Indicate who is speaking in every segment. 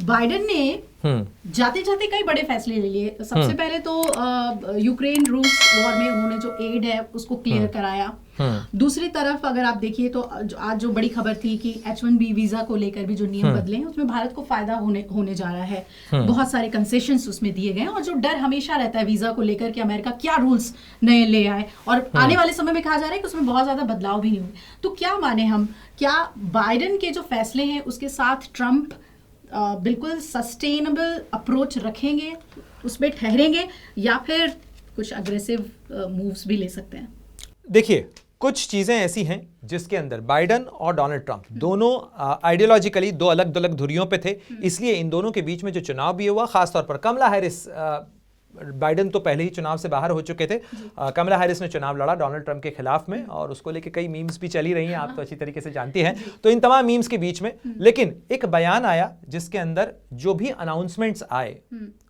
Speaker 1: Biden ने जाते जाते कई बड़े फैसले ले लिए। सबसे पहले तो यूक्रेन रूस वॉर में उन्होंने जो एड है उसको क्लियर कराया। दूसरी तरफ अगर आप देखिए तो आज जो बड़ी खबर थी कि H1B वीजा को लेकर भी जो नियम बदले हैं उसमें भारत को फायदा होने जा रहा है। बहुत सारे कंसेशंस उसमें दिए गए हैं और जो डर हमेशा रहता है वीजा को लेकर कि अमेरिका क्या रूल्स नए ले आए और आने वाले समय में कहा जा रहा है कि उसमें बहुत ज्यादा बदलाव भी नहीं हुए। तो क्या माने हम, क्या बाइडेन के जो फैसले हैं उसके साथ ट्रंप बिल्कुल सस्टेनेबल अप्रोच रखेंगे, उसमें ठहरेंगे, या फिर कुछ अग्रेसिव मूव्स भी ले सकते हैं?
Speaker 2: देखिए, कुछ चीजें ऐसी हैं जिसके अंदर बाइडेन और डोनाल्ड ट्रंप दोनों आइडियोलॉजिकली दो अलग अलग धुरियों पे थे, इसलिए इन दोनों के बीच में जो चुनाव भी हुआ, खासतौर पर कमला हैरिस, बाइडेन तो पहले ही चुनाव से बाहर हो चुके थे, कमला हैरिस ने चुनाव लड़ा डोनाल्ड ट्रंप के खिलाफ में और उसको लेके कई मीम्स भी चली रही हैं, आप तो अच्छी तरीके से जानती हैं। तो इन तमाम मीम्स के बीच में लेकिन एक बयान आया जिसके अंदर जो भी अनाउंसमेंट्स आए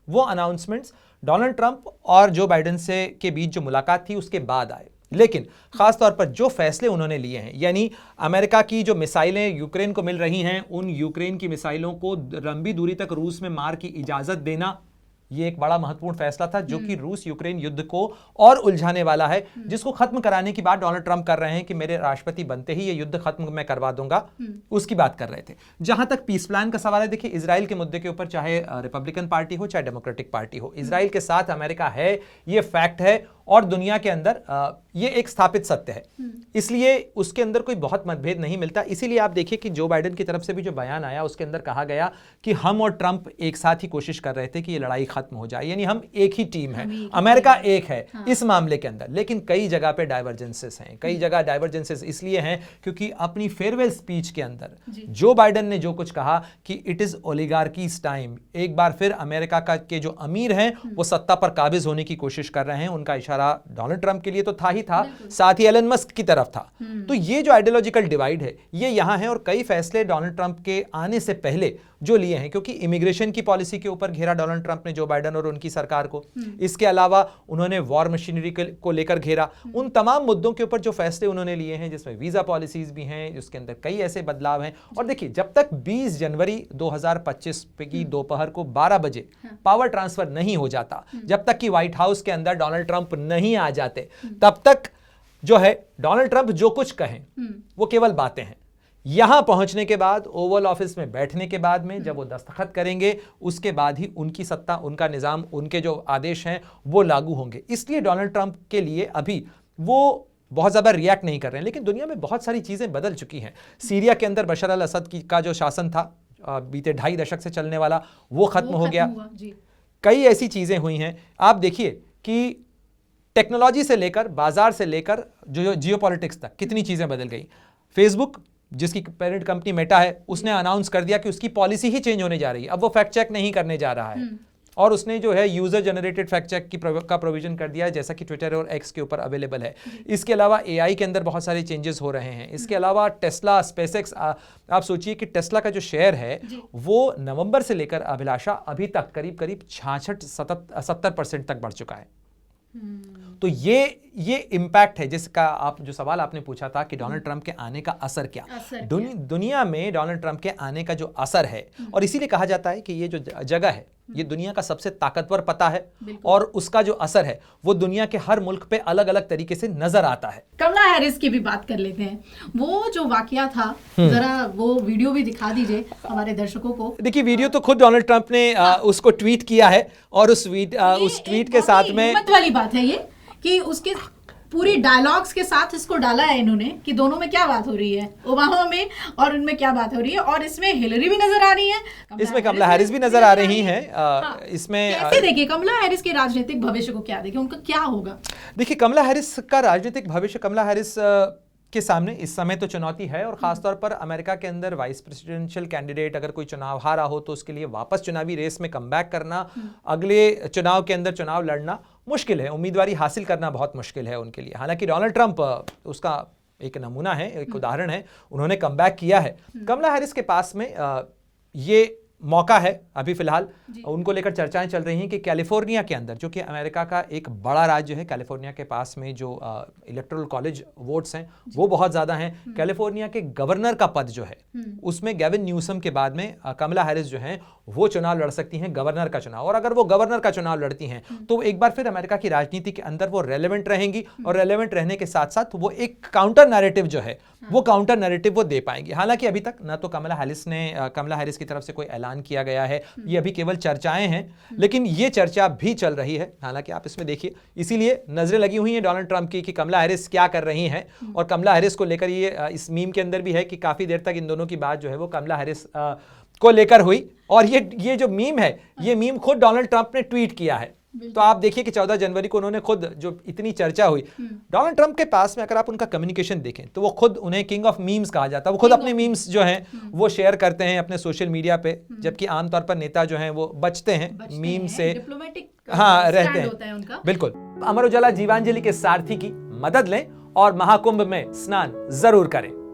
Speaker 2: वो अनाउंसमेंट्स डोनाल्ड ट्रंप और जो बाइडेन से के बीच जो मुलाकात थी उसके बाद आए। लेकिन खासतौर पर जो फैसले उन्होंने लिए हैं, यानी अमेरिका की जो मिसाइलें यूक्रेन को मिल रही हैं, उन यूक्रेन की मिसाइलों को लंबी दूरी तक रूस में मार की इजाजत देना, ये एक बड़ा महत्वपूर्ण फैसला था जो कि रूस यूक्रेन युद्ध को और उलझाने वाला है, जिसको खत्म कराने की बात डोनाल्ड ट्रंप कर रहे हैं कि मेरे राष्ट्रपति बनते ही ये युद्ध खत्म मैं करवा दूंगा, उसकी बात कर रहे थे। जहां तक पीस प्लान का सवाल है, देखिए इजराइल के मुद्दे के ऊपर चाहे रिपब्लिकन पार्टी हो चाहे डेमोक्रेटिक पार्टी हो, इजराइल के साथ अमेरिका है, ये फैक्ट है और दुनिया के अंदर ये एक स्थापित सत्य है, इसलिए उसके अंदर कोई बहुत मतभेद नहीं मिलता। इसीलिए आप देखिए कि जो बाइडेन की तरफ से भी जो बयान आया उसके अंदर कहा गया कि हम और ट्रंप एक साथ ही कोशिश कर रहे थे कि ये लड़ाई खत्म हो जाए, यानी हम एक ही टीम है, अमेरिका एक है इस मामले के अंदर। लेकिन कई जगह पे डाइवर्जेंसेस हैं, कई जगह डाइवर्जेंसेस इसलिए हैं क्योंकि अपनी फेयरवेल स्पीच के अंदर जो बाइडेन ने जो कुछ कहा कि इट इज ओलिगार्कीज टाइम, एक बार फिर अमेरिका का के जो अमीर हैं वो सत्ता पर काबिज होने की कोशिश कर रहे हैं, उनका इशारा डोनाल्ड ट्रंप के लिए तो था ही था, साथ ही एलन मस्क की तरफ था। तो ये जो आइडियोलॉजिकल डिवाइड है ये यहां है और कई फैसले डोनाल्ड ट्रंप के आने से पहले जो लिए हैं, क्योंकि इमिग्रेशन की पॉलिसी के ऊपर घेरा डोनाल्ड ट्रंप ने जो बाइडेन और उनकी सरकार को, इसके अलावा उन्होंने वॉर मशीनरी को लेकर घेरा, उन तमाम मुद्दों के ऊपर जो फैसले उन्होंने लिए हैं जिसमें वीजा पॉलिसीज भी हैं, जिसके अंदर कई ऐसे बदलाव हैं। और देखिए, जब तक 20 जनवरी 2025 की दोपहर को 12 बजे पावर ट्रांसफर नहीं हो जाता, जब तक कि व्हाइट हाउस के अंदर डोनाल्ड ट्रंप नहीं आ जाते, तब तक जो है डोनाल्ड ट्रंप जो कुछ कहें वो केवल बातें हैं। यहां पहुंचने के बाद, ओवल ऑफिस में बैठने के बाद में जब वो दस्तखत करेंगे, उसके बाद ही उनकी सत्ता, उनका निजाम, उनके जो आदेश हैं वो लागू होंगे। इसलिए डोनाल्ड ट्रंप के लिए अभी वो बहुत ज़्यादा रिएक्ट नहीं कर रहे हैं। लेकिन दुनिया में बहुत सारी चीज़ें बदल चुकी हैं। सीरिया के अंदर बशर अल असद का जो शासन था बीते 2.5 दशक से चलने वाला, वो खत्म हो गया। कई ऐसी चीज़ें हुई हैं, आप देखिए कि टेक्नोलॉजी से लेकर, बाजार से लेकर जो जियोपॉलिटिक्स तक कितनी चीज़ें बदल गई। फेसबुक, जिसकी पेरेंट कंपनी मेटा है, उसने अनाउंस कर दिया कि उसकी पॉलिसी ही चेंज होने जा रही है, अब वो फैक्ट चेक नहीं करने जा रहा है और उसने जो है यूजर जनरेटेड फैक्ट चेक का प्रोविजन कर दिया है, जैसा कि ट्विटर और एक्स के ऊपर अवेलेबल है। इसके अलावा एआई के अंदर बहुत सारे चेंजेस हो रहे हैं। इसके अलावा टेस्ला, स्पेसएक्स, आप सोचिए कि टेस्ला का जो शेयर है वो नवंबर से लेकर अभिलाषा अभी तक करीब करीब 66-70% तक बढ़ चुका है। तो ये इम्पैक्ट है जिसका आप जो सवाल आपने पूछा था कि डोनाल्ड ट्रंप के आने का असर क्या, दुनिया में डोनाल्ड ट्रंप के आने का जो असर है, और इसीलिए कहा जाता है कि ये जो जगह है ये दुनिया का सबसे ताकतवर पता है और उसका जो असर है वो दुनिया के हर मुल्क पे अलग अलग तरीके से नजर आता है।
Speaker 1: कमला हैरिस की भी बात कर लेते हैं। वो जो वाकया था, जरा वो वीडियो भी दिखा दीजिए हमारे दर्शकों को।
Speaker 2: देखिए, वीडियो तो खुद डोनाल्ड ट्रंप ने उसको ट्वीट किया है और उस ट्वीट के साथ में
Speaker 1: हिम्मत वाली बात है ये कि उसके पूरी डायलॉग्स के साथ इसको डाला है इन्होंने कि दोनों में क्या बात हो रही है, ओबामा में और उनमें क्या बात हो रही है, और इसमें हिलरी भी नजर आ रही है,
Speaker 2: इसमें कमला हैरिस भी नजर आ रही हैं। इसमें
Speaker 1: कैसे देखिए कमला हैरिस के राजनीतिक भविष्य को, क्या देखिए उनका क्या होगा?
Speaker 2: देखिए, कमला हैरिस का राजनीतिक भविष्य, कमला हैरिस के सामने इस समय तो चुनौती है और खासतौर पर अमेरिका के अंदर वाइस प्रेसिडेंशियल कैंडिडेट अगर कोई चुनाव हारा हो तो उसके लिए वापस चुनावी रेस में कमबैक करना, अगले चुनाव के अंदर चुनाव लड़ना मुश्किल है, उम्मीदवारी हासिल करना बहुत मुश्किल है उनके लिए। हालांकि डोनाल्ड ट्रंप उसका एक नमूना है, एक उदाहरण है, उन्होंने कमबैक किया है। कमला हैरिस के पास में ये मौका है अभी फिलहाल, उनको लेकर चर्चाएं चल रही हैं कि कैलिफोर्निया के अंदर, जो कि अमेरिका का एक बड़ा राज्य है, कैलिफोर्निया के पास में जो इलेक्टोरल कॉलेज वोट्स हैं वो बहुत ज़्यादा हैं। कैलिफोर्निया के गवर्नर का पद जो है उसमें गैविन न्यूसम के बाद में कमला हैरिस जो हैं वो चुनाव लड़ सकती हैं, गवर्नर का चुनाव। और अगर वो गवर्नर का चुनाव लड़ती हैं तो एक बार फिर अमेरिका की राजनीति के अंदर वो रेलेवेंट रहेंगी, और रेलेवेंट रहने के साथ साथ वो एक काउंटर नैरेटिव जो है वो काउंटर नैरेटिव वो दे पाएंगे। हालांकि अभी तक ना तो कमला हैरिस की तरफ से कोई ऐलान किया गया है, ये अभी केवल चर्चाएं हैं, लेकिन ये चर्चा भी चल रही है। हालांकि आप इसमें देखिए, इसीलिए नजरें लगी हुई हैं डोनाल्ड ट्रंप की कि कमला हैरिस क्या कर रही हैं, और कमला हैरिस को लेकर ये इस मीम के अंदर भी है कि काफी देर तक इन दोनों की बात जो है वो कमला हैरिस को लेकर हुई, और ये जो मीम है ये मीम खुद डोनाल्ड ट्रंप ने ट्वीट किया है। तो आप देखिए कि 14 जनवरी को उन्होंने खुद, जो इतनी चर्चा हुई डोनाल्ड ट्रंप के पास में, अगर आप उनका कम्युनिकेशन देखें तो वो खुद, उन्हें किंग ऑफ मीम्स कहा जाता है, वो खुद अपने मीम्स जो हैं वो शेयर करते हैं अपने सोशल मीडिया पे, जबकि आमतौर पर नेता जो हैं वो बचते हैं मीम से, हाँ रहते हैं बिल्कुल। अमर उजाला जीवांजलि के सारथी की मदद लें और महाकुंभ में स्नान जरूर करें।